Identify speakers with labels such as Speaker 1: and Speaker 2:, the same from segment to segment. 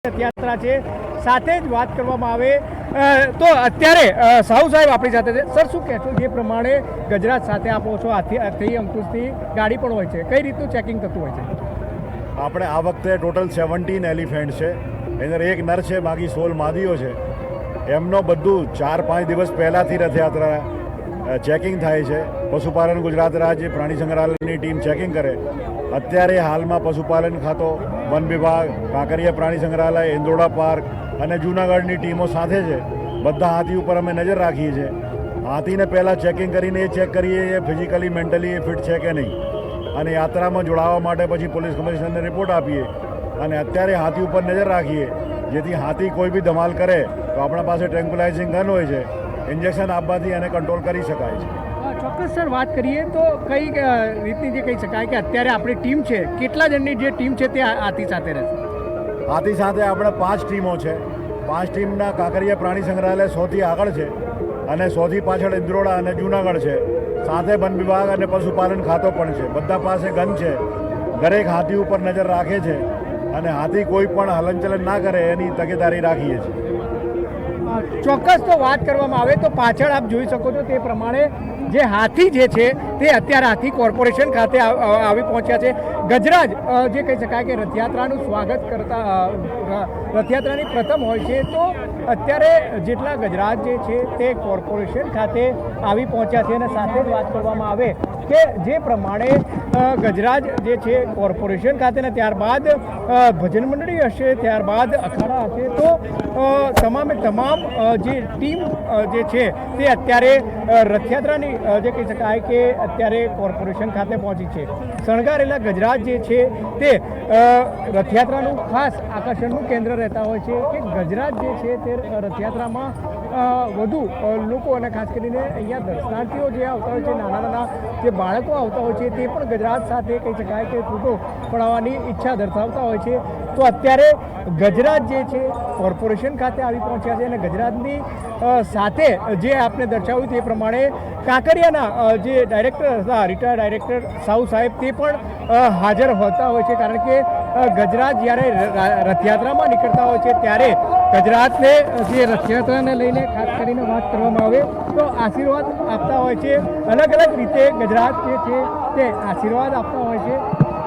Speaker 1: રથયાત્રા છે સાથે જ વાત કરવામાં આવે તો અત્યારે સાહુ સાહેબ આપણી સાથે છે. સર, શું કહેશો? જે પ્રમાણે ગજરાજ સાથે આપો છો આથી અંકુશથી ગાડી પણ હોય છે, કઈ રીતનું ચેકિંગ થતું હોય છે?
Speaker 2: આપણે આ વખતે ટોટલ 17 એલિફન્ટ છે. એની એક નર છે, બાકી 16 માદીઓ છે. એમનો બધું 4-5 દિવસ પહેલાંથી રથયાત્રા ચેકિંગ થાય છે. પશુપાલન ગુજરાત રાજ્ય પ્રાણી સંગ્રહાલયની ટીમ ચેકિંગ કરે. અત્યારે હાલમાં પશુપાલન ખાતો, વન વિભાગ, કાંકરિયા પ્રાણી સંગ્રહાલય, ઇન્દ્રોડા પાર્ક અને જૂનાગઢની ટીમો સાથે છે. બધા હાથી ઉપર અમે નજર રાખીએ છીએ. હાથીને પહેલાં ચેકિંગ કરીને એ ચેક કરીએ એ ફિઝિકલી મેન્ટલી એ ફિટ છે કે નહીં, અને યાત્રામાં જોડાવા માટે પછી પોલીસ કમિશનરને રિપોર્ટ આપીએ અને અત્યારે હાથી ઉપર નજર રાખીએ, જેથી હાથી કોઈ બી ધમાલ કરે તો આપણા પાસે ટ્રેન્ક્યુલાઇઝિંગ ગન હોય છે, ઇન્જેક્શન આપવાથી એને કંટ્રોલ કરી શકાય છે.
Speaker 1: ચોક્કસ સર, વાત કરીએ તો કઈ રીતની જે કહી શકાય કે અત્યારે આપણી ટીમ છે, કેટલા જણની જે ટીમ છે તે હાથી સાથે રહેશે?
Speaker 2: હાથી સાથે આપણે 5 ટીમો છે. 5 ટીમના કાંકરિયા પ્રાણી સંગ્રહાલય 100થી આગળ છે અને 100થી પાછળ ઇન્દ્રોડા અને જૂનાગઢ છે. સાથે વન વિભાગ અને પશુપાલન ખાતો પણ છે. બધા પાસે ગન છે. દરેક હાથી ઉપર નજર રાખે છે અને હાથી કોઈ પણ હલનચલન ના કરે એની તકેદારી રાખીએ છીએ.
Speaker 1: ચોક્કસ તો વાત કરવામાં આવે તો પાછળ આપ જોઈ શકો છો તે પ્રમાણે જે હાથી જે છે તે અત્યારે હાથી કોર્પોરેશન ખાતે આવી પહોંચ્યા છે. ગજરાજ જે કહી શકાય કે રથયાત્રાનું સ્વાગત કરતા રથયાત્રાની પ્રથમ હોય છે, તો અત્યારે જેટલા ગજરાજ જે છે તે કોર્પોરેશન ખાતે આવી પહોંચ્યા છે. અને સાથે જ વાત કરવામાં આવે કે જે પ્રમાણે ગજરાજ જે છે કોર્પોરેશન ખાતે ને ત્યારબાદ ભજન મંડળી હશે, ત્યારબાદ અખાડા હશે, તો તમામે તમામ જે ટીમ જે છે તે અત્યારે રથયાત્રાની જે કહી શકાય કે અત્યારે કોર્પોરેશન ખાતે પહોંચી છે. શણગારેલા ગજરાજ જે છે તે રથયાત્રાનું ખાસ આકર્ષણનું કેન્દ્ર રહેતા હોય છે કે ગજરાજ જે છે તે રથયાત્રામાં વધુ લોકો અને ખાસ કરીને અહીંયા દર્શનાર્થીઓ જે આવતા હોય છે, નાના નાના જે બાળકો આવતા હોય છે, તે પણ ગજરાજ સાથે કહી શકાય કે ફોટો પડાવવાની ઈચ્છા દર્શાવતા હોય છે. તો અત્યારે ગજરાજ જે છે કોર્પોરેશન ખાતે આવી પહોંચ્યા છે અને ગજરાજની સાથે જે આપને દર્શાવ્યું તે પ્રમાણે કાંકરિયાના જે ડાયરેક્ટર હતા, રિટાયર્ડ ડાયરેક્ટર સાહુ સાહેબ, તે પણ હાજર હોતા હોય છે. કારણ કે ગજરાજ જ્યારે રથયાત્રામાં નીકળતા હોય છે ત્યારે ગજરાજને જે રથયાત્રાને લઈને ખાસ કરીને વાત કરવામાં આવે તો આશીર્વાદ આપતા હોય છે. અલગ અલગ રીતે ગજરાજ જે છે તે આશીર્વાદ આપતા હોય છે.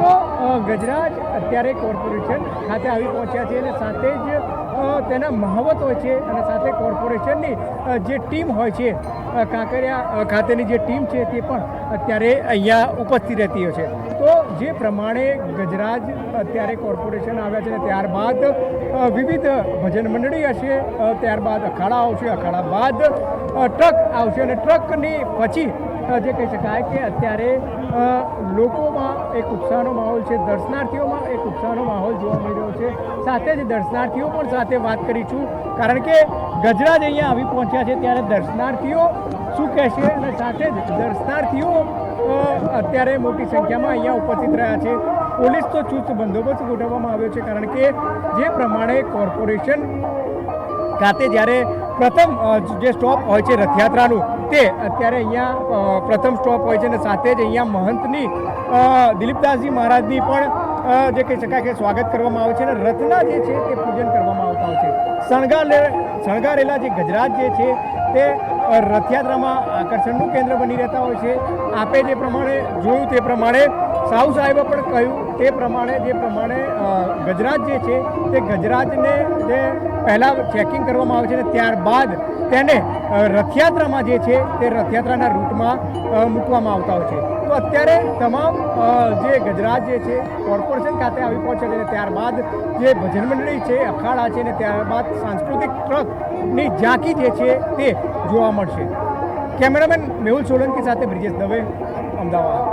Speaker 1: તો ગજરાજ અત્યારે કોર્પોરેશન ખાતે આવી પહોંચ્યા છે અને સાથે જ તેના મહાવત હોય છે અને સાથે કોર્પોરેશનની જે ટીમ હોય છે, કાંકરિયા ખાતેની જે ટીમ છે તે પણ અત્યારે અહીંયા ઉપસ્થિત રહેતી હોય છે. તો જે પ્રમાણે ગજરાજ અત્યારે કોર્પોરેશન આવ્યા છે, ત્યારબાદ વિવિધ ભજન મંડળી હશે, ત્યારબાદ અખાડા આવશે, અખાડા બાદ ટ્રક આવશે અને ટ્રકની પછી જે કહી શકાય કે અત્યારે લોકોમાં એક ઉત્સાહનો માહોલ છે, દર્શનાર્થીઓમાં એક ઉત્સાહનો માહોલ જોવા મળી રહ્યો છે. સાથે જ દર્શનાર્થીઓ પણ સાથે વાત કરીશું, કારણ કે ગજરાજ અહીંયા આવી પહોંચ્યા છે ત્યારે દર્શનાર્થીઓ શું કહેશે અને સાથે જ દર્શનાર્થીઓ અત્યારે મોટી સંખ્યામાં અહીંયા ઉપસ્થિત રહ્યા છે. પોલીસ તો ચુસ્ત બંદોબસ્ત ગોઠવવામાં આવ્યો છે, કારણ કે જે પ્રમાણે કોર્પોરેશન ખાતે જ્યારે પ્રથમ જે સ્ટોપ હોય છે રથયાત્રાનું, તે અત્યારે અહીંયા પ્રથમ સ્ટોપ હોય છે અને સાથે જ અહીંયા મહંતની દિલીપદાસજી મહારાજની પણ જે કહી શકાય કે સ્વાગત કરવામાં આવે છે અને રથના જે છે તે પૂજન કરવામાં આવતા હોય છે. શણગારેલા જે ગજરાજ જે છે તે રથયાત્રામાં આકર્ષણનું કેન્દ્ર બની રહેતા હોય છે. આપે જે પ્રમાણે જોયું તે પ્રમાણે સાહુ સાહેબે પણ કહ્યું તે પ્રમાણે જે પ્રમાણે ગજરાજ જે છે તે ગજરાજને જે પહેલાં ચેકિંગ કરવામાં આવે છે અને ત્યારબાદ તેને રથયાત્રામાં જે છે તે રથયાત્રાના રૂટમાં મૂકવામાં આવતા હોય છે. તો અત્યારે તમામ જે ગજરાજ જે છે કોર્પોરેશન ખાતે આવી પહોંચે છે અને ત્યારબાદ જે ભજન મંડળી છે, અખાડા છે અને ત્યારબાદ સાંસ્કૃતિક ટ્રકની ઝાંકી જે છે તે જોવા મળશે. કેમેરામેન મેહુલ સોલંકી સાથે બ્રિજેશ દવે, અમદાવાદ.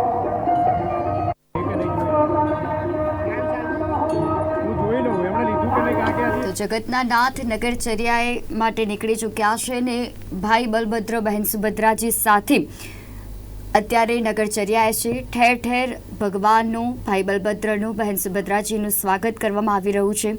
Speaker 3: તો જગતના નાથ નગરચર્યાએ માટે નીકળી ચૂક્યા છે ને ભાઈ બલભદ્ર, બહેન સુભદ્રાજી સાથે અત્યારે નગરચર્યાએ છે. ઠેર ઠેર ભગવાનનું, ભાઈ બલભદ્રનું, બહેન સુભદ્રાજીનું સ્વાગત કરવામાં આવી રહ્યું છે.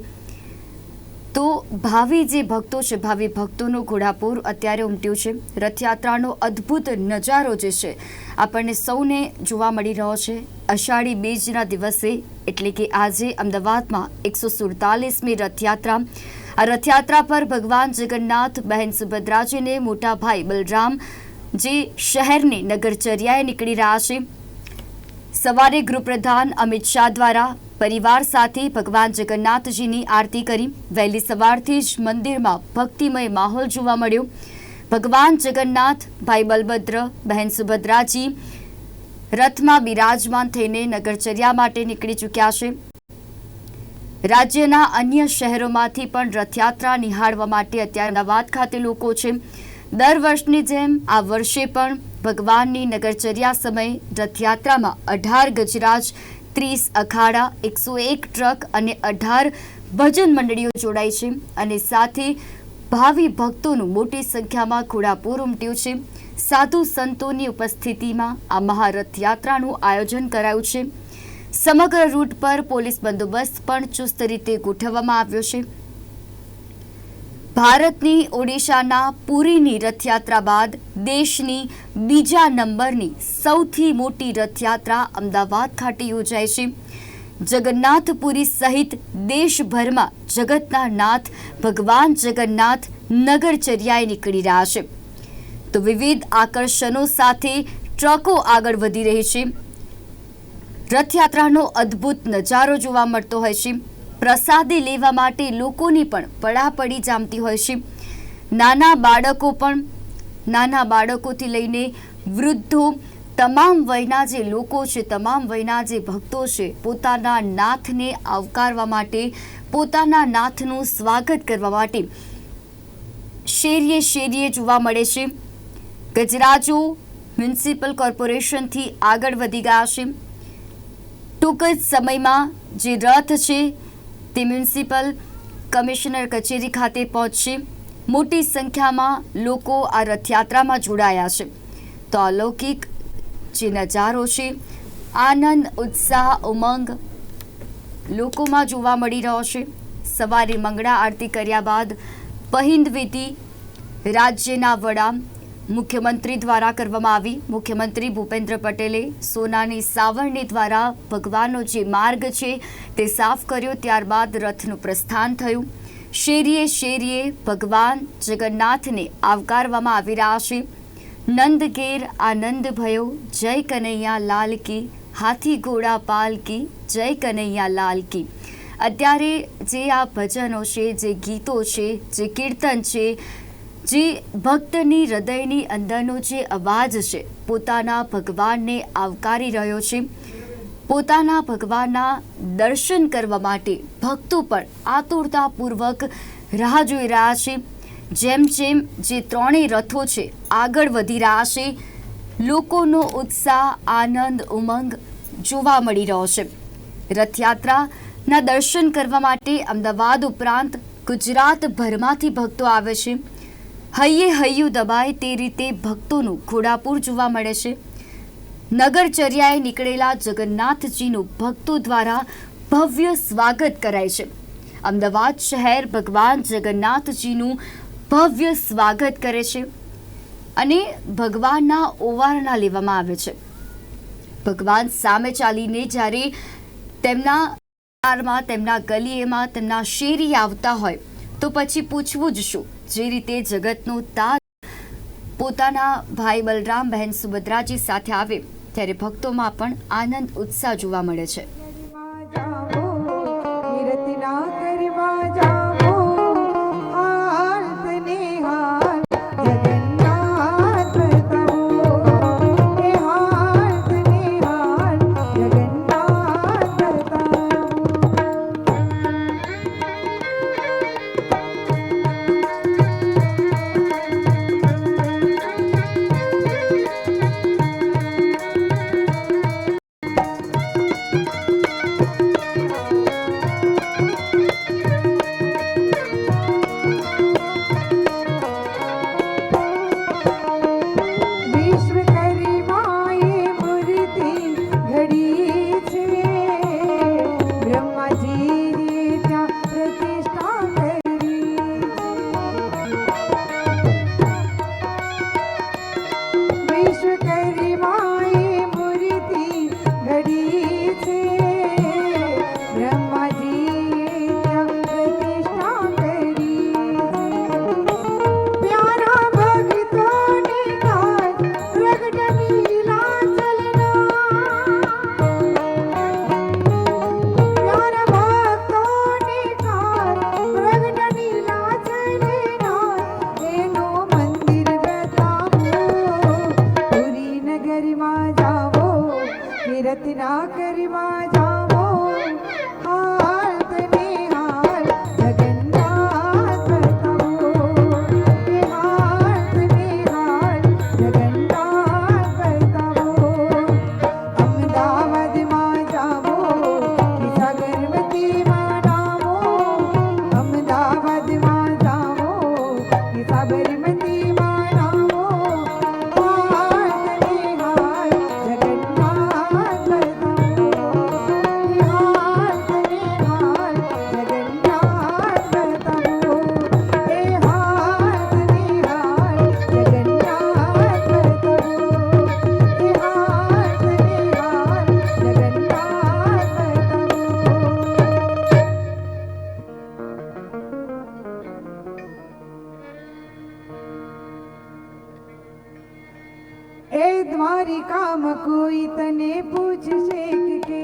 Speaker 3: તો ભાવિ જે ભક્તો છે, ભાવિ ભક્તોનું ઘોડાપૂર અત્યારે ઉમટ્યું છે. રથયાત્રાનો અદ્ભુત નજારો જે છે આપણને સૌને જોવા મળી રહ્યો છે. અષાઢી બીજના દિવસે એટલે કે આજે અમદાવાદમાં 147મી રથયાત્રા. આ રથયાત્રા પર ભગવાન જગન્નાથ, બહેન સુભદ્રાજીને મોટા ભાઈ બલરામજી શહેરની નગરચર્યાએ નીકળી રહ્યા છે. સવારે ગૃહપ્રધાન અમિત શાહ દ્વારા પરિવાર સાથે ભગવાન જગન્નાથજીની આરતી કરી. વહેલી સવારથી જ મંદિરમાં ભક્તિમય માહોલ જોવા મળ્યો. ભગવાન જગન્નાથ, ભાઈ બલભદ્ર, બહેન સુભદ્રાજી રથમાં બિરાજમાન થઈને નગરચર્યા માટે નીકળી ચૂક્યા છે. રાજ્યના અન્ય શહેરોમાંથી પણ રથયાત્રા નિહાળવા માટે અત્યારે અમદાવાદ ખાતે લોકો છે. દર વર્ષની જેમ આ વર્ષે પણ ભગવાનની નગરચર્યા સમયે રથયાત્રામાં 18 ગજરાજ, 30 અખાડા, 101 ટ્રક અને 18 ભજન મંડળીઓ જોડાઈ છે અને સાથે ભાવિ ભક્તોનું મોટી સંખ્યામાં ઘોડાપૂર ઉમટ્યું છે. સાધુ સંતોની ઉપસ્થિતિમાં આ મહારથયાત્રાનું આયોજન કરાયું છે. સમગ્ર રૂટ પર પોલીસ બંદોબસ્ત પણ ચુસ્ત રીતે ગોઠવવામાં આવ્યો છે. ભારતની ઓડિશાના પુરીની રથયાત્રા બાદ દેશની બીજા નંબરની સૌથી મોટી રથયાત્રા અમદાવાદ ખાતે યોજાય છે. જગન્નાથપુરી સહિત દેશભરમાં જગતના નાથ ભગવાન જગન્નાથ નગરચર્યાએ નીકળી રહ્યા છે. તો વિવિધ આકર્ષણો સાથે ટ્રકો આગળ વધી રહી છે. રથયાત્રાનો અદ્ભુત નજારો જોવા મળતો હોય છે. પ્રસાદી લેવા માટે લોકોની પણ પડાપડી જામતી હોય છે. નાના બાળકોથી લઈને વૃદ્ધો, તમામ વયના જે લોકો છે, તમામ વયના જે ભક્તો છે, પોતાના નાથને આવકારવા માટે, પોતાના નાથનું સ્વાગત કરવા માટે શેરીએ જોવા મળે છે. ગજરાજો મ્યુનિસિપલ કોર્પોરેશનથી આગળ વધી ગયા છે. ટૂંક જ સમયમાં જે રથ છે તે મ્યુનિસિપલ કમિશનર કચેરી ખાતે પહોંચશે. મોટી સંખ્યામાં લોકો આ રથયાત્રામાં જોડાયા છે. તો અલૌકિક જે નજારો છે, આનંદ, ઉત્સાહ, ઉમંગ લોકોમાં જોવા મળી રહ્યો છે. સવારે મંગળા આરતી કર્યા બાદ પહિંદ વિધિ રાજ્યના વડા મુખ્યમંત્રી દ્વારા કરવામાં આવી. મુખ્યમંત્રી ભૂપેન્દ્ર પટેલે સોનાની સાવરણી દ્વારા ભગવાનનો જે માર્ગ છે તે સાફ કર્યો. ત્યારબાદ રથનું પ્રસ્થાન થયું. શેરીએ ભગવાન જગન્નાથને આવકારવામાં આવી રહ્યા છે. નંદ ઘેર આનંદ ભયો, જય કનૈયા લાલ કી, હાથી ઘોડા પાલ કી, જય કનૈયા લાલ કી. અત્યારે જે આ ભજનો છે, જે ગીતો છે, જે કીર્તન છે, જે ભક્તની હૃદયની અંદરનો જે અવાજ છે, પોતાના ભગવાનને આવકારી રહ્યો છે. પોતાના ભગવાનના દર્શન કરવા માટે ભક્તો પણ આતુરતાપૂર્વક રાહ જોઈ રહ્યા છે. જેમ જે ત્રણેય રથો છે આગળ વધી રહ્યા છે, લોકોનો ઉત્સાહ, આનંદ, ઉમંગ જોવા મળી રહ્યો છે. રથયાત્રાના દર્શન કરવા માટે અમદાવાદ ઉપરાંત ગુજરાતભરમાંથી ભક્તો આવે છે. હૈયું દબાય તે રીતે ભક્તોનું ઘોડાપૂર જોવા મળે છે. નગરચર્યાએ નીકળેલા જગન્નાથજીનું ભક્તો દ્વારા ભવ્ય સ્વાગત કરાય છે. અમદાવાદ શહેર ભગવાન જગન્નાથજીનું ભવ્ય સ્વાગત કરે છે અને ભગવાનના ઓવારણા લેવામાં આવે છે. ભગવાન સામે ચાલીને જ્યારે તેમના વિસ્તારમાં, તેમના ગલીએમાં, તેમના શેરીએ આવતા હોય તો પછી પૂછવું જ શું. જે રીતે જગતનો તાજ પોતાના ભાઈ બલરામ, બહેન સુભદ્રાજી સાથે આવે ત્યારે ભક્તોમાં પણ આનંદ, ઉત્સાહ જોવા મળે છે.
Speaker 4: દ્વારિકામાં કોઈ તને પૂછશે કે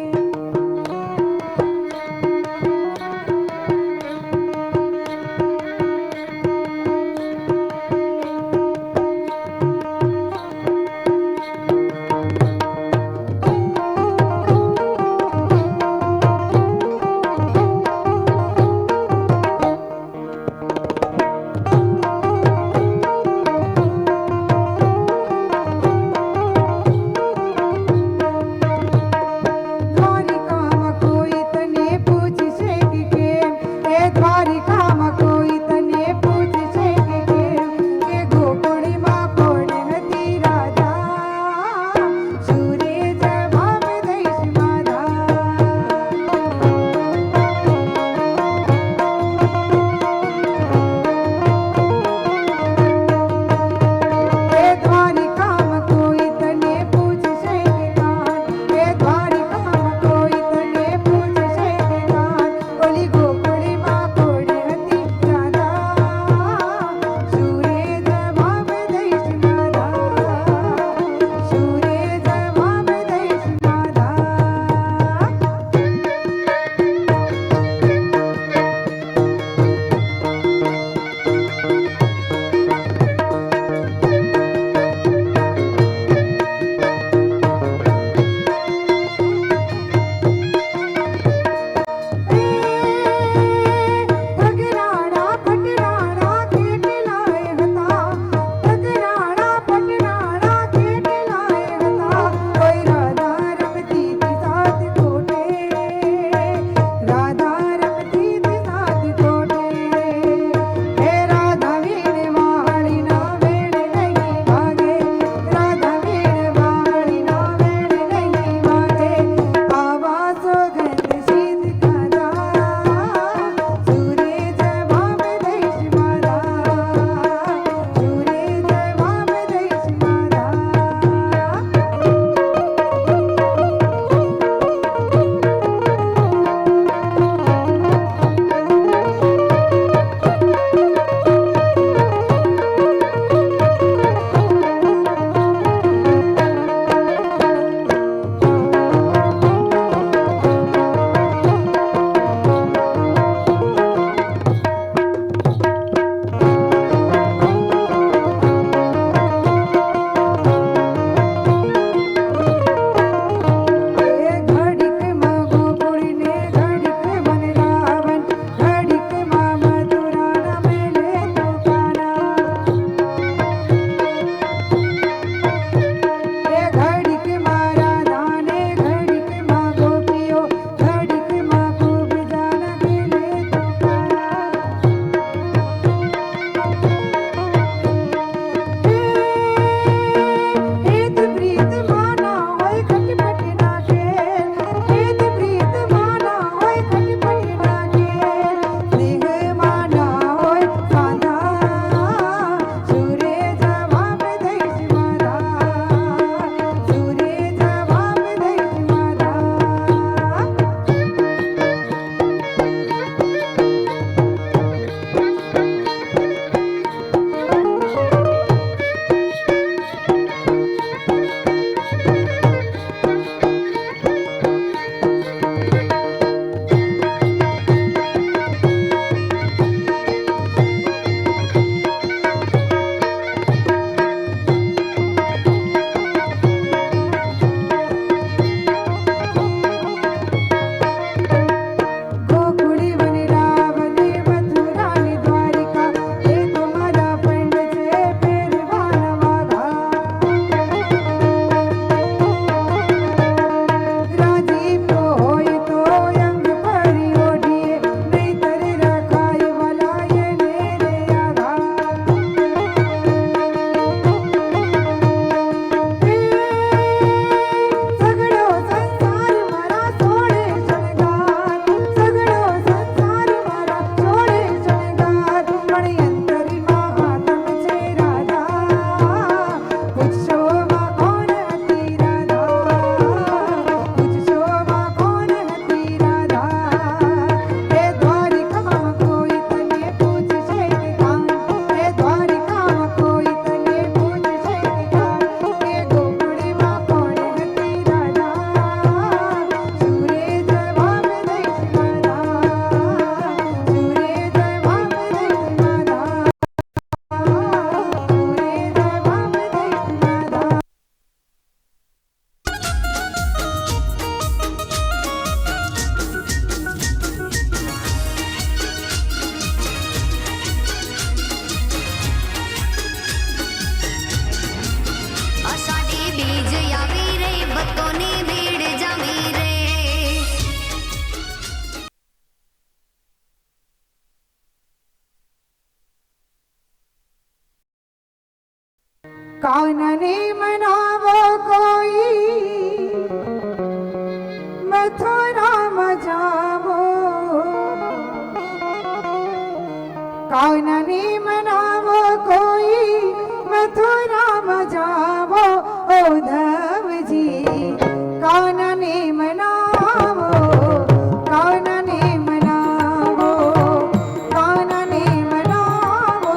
Speaker 5: ભક્તોની ભીડ જમી રે.
Speaker 4: કાનને મનાવો કોઈ મથુરામાં જાવો, કાનને મનાવો કોઈ મથુરામાં જાવો, ઉદ્ધવજી કાનને મનાવો, કાનને મનાવો, કાનને મનાવો,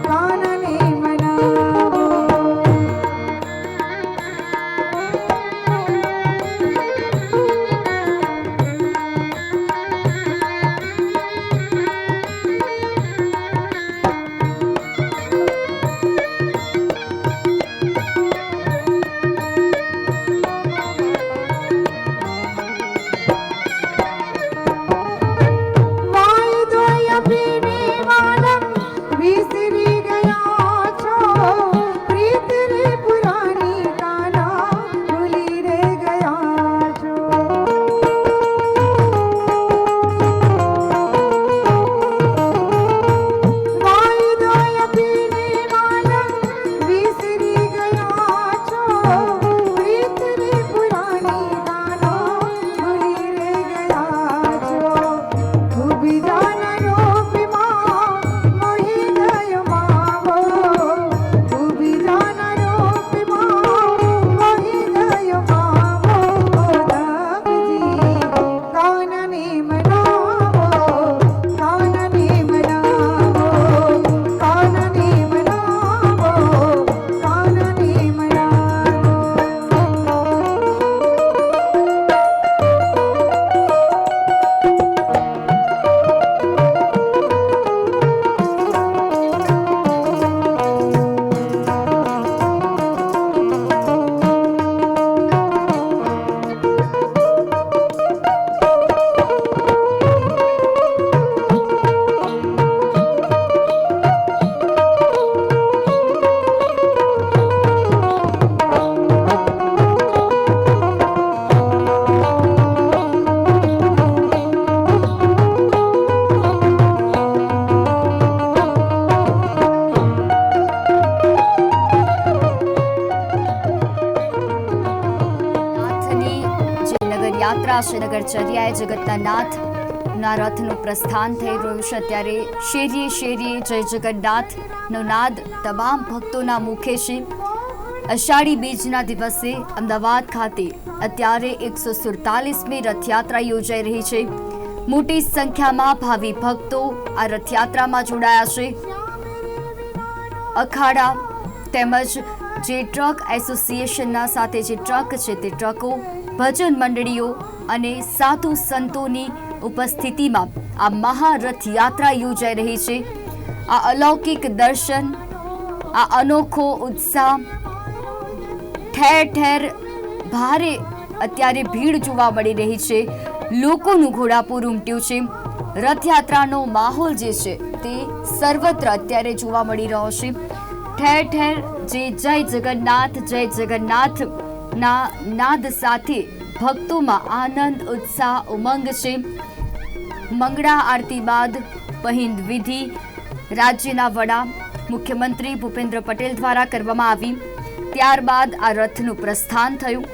Speaker 4: કાનને મનાવો. વાયદોય પીને વાલમ વિસરી ગયા છો, પ્રીત રે પુરાની કાના ભૂલી રે ગયા છો. વાયદોય પીને વાલમ વિસરી ગયા છો, પ્રીત રે પુરાની કાના ભૂલી રે ગયા છો. ખૂબી જાના રૂપમાં મોહી ગયો માવો, ખૂબી જાના રૂપમાં મોહી ગયો માવો, ઉદ્ધવજી કાનને મનાવો, કાનને મનાવો, કાનને મનાવો, કાનને મનાવો.
Speaker 3: નાથની જે નગર યાત્રા છે, નગરચર્યાએ જગતના નાથના રથનું પ્રસ્થાન થઈ રહ્યું છે. અત્યારે શેરીએ શેરીએ જય જગન્નાથનો નાદ તમામ ભક્તોના મુખે છે. અષાઢી બીજના દિવસે અમદાવાદ ખાતે અત્યારે 147મી રથયાત્રા યોજાઈ રહી છે. મોટી સંખ્યામાં ભાવિ ભક્તો આ રથયાત્રામાં જોડાયા છે. અખાડા તેમજ જે ટ્રક એસોસિએશનના સાથે જે ટ્રક છે તે ટ્રકો, ભજન મંડળીઓ અને સાધુ સંતોની ઉપસ્થિતિમાં આ મહારથયાત્રા યોજાઈ રહી છે. આ અલૌકિક દર્શન, આ અનોખો ઉત્સાહ, ઠેર ઠેર ભારે અત્યારે ભીડ જોવા મળી રહી છે. લોકોનું ઘોડાપુર ઉમટ્યું છે. રથયાત્રાનો માહોલ જે છે તે સર્વત્ર અત્યારે જોવા મળી રહ્યો છે. ઠેર ઠેર જે જય જગન્નાથના નાદ સાથે ભક્તોમાં આનંદ, ઉત્સાહ, ઉમંગ છે. મંગળા આરતી બાદ પહિંદ વિધિ રાજ્યના વડા મુખ્યમંત્રી ભૂપેન્દ્ર પટેલ દ્વારા કરવામાં આવી. ત્યારબાદ આ રથનું પ્રસ્થાન થયું.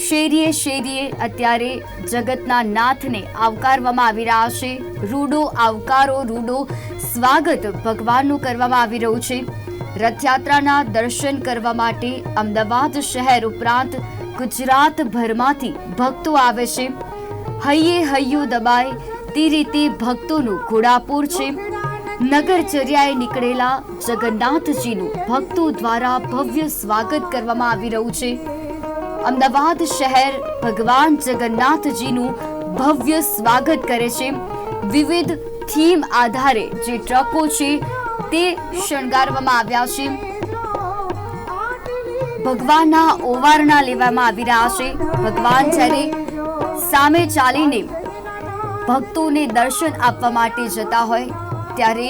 Speaker 3: શેરીએ શેરીએ અત્યારે જગતના નાથને આવકારવામાં આવી રહ્યા છે. રૂડો આવકારો, રૂડો સ્વાગત ભગવાનનું કરવામાં આવી રહ્યું છે. રથયાત્રાના દર્શન કરવા માટે અમદાવાદ શહેર ઉપરાંત ગુજરાતભરમાંથી ભક્તો આવે છે. હૈયે હૈયું દબાય તે રીતે ભક્તોનું ઘોડાપુર છે. નગરચર્યાએ નીકળેલા જગન્નાથજીનું ભક્તો દ્વારા ભવ્ય સ્વાગત કરવામાં આવી રહ્યું છે. અમદાવાદ શહેર ભગવાન જગન્નાથજીનું ભવ્ય સ્વાગત કરે છે. વિવિધ થીમ આધારે જે ટ્રકો છે તે શણગારવામાં આવ્યા છે. ભગવાનના ઓવારણા લેવામાં આવી રહ્યા છે. ભગવાન જ્યારે સામે ચાલીને ભક્તોને દર્શન આપવા માટે જતા હોય ત્યારે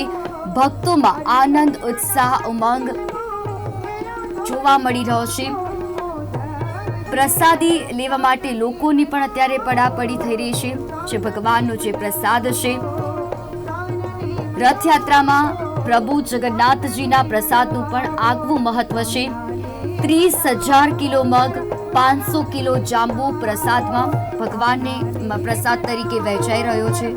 Speaker 3: ભક્તોમાં આનંદ, ઉત્સાહ, ઉમંગ જોવા મળી રહ્યો છે. પ્રસાદી લેવા માટે લોકોની પણ અત્યારે પડાપડી થઈ રહી છે. જે ભગવાનનો જે પ્રસાદ છે, રથયાત્રામાં પ્રભુ જગન્નાથજીના પ્રસાદનું પણ આગવું મહત્વ છે. 30,000 કિલો મગ, 500 કિલો જાંબુ પ્રસાદમાં ભગવાનને પ્રસાદ તરીકે વહેંચાઈ રહ્યો છે.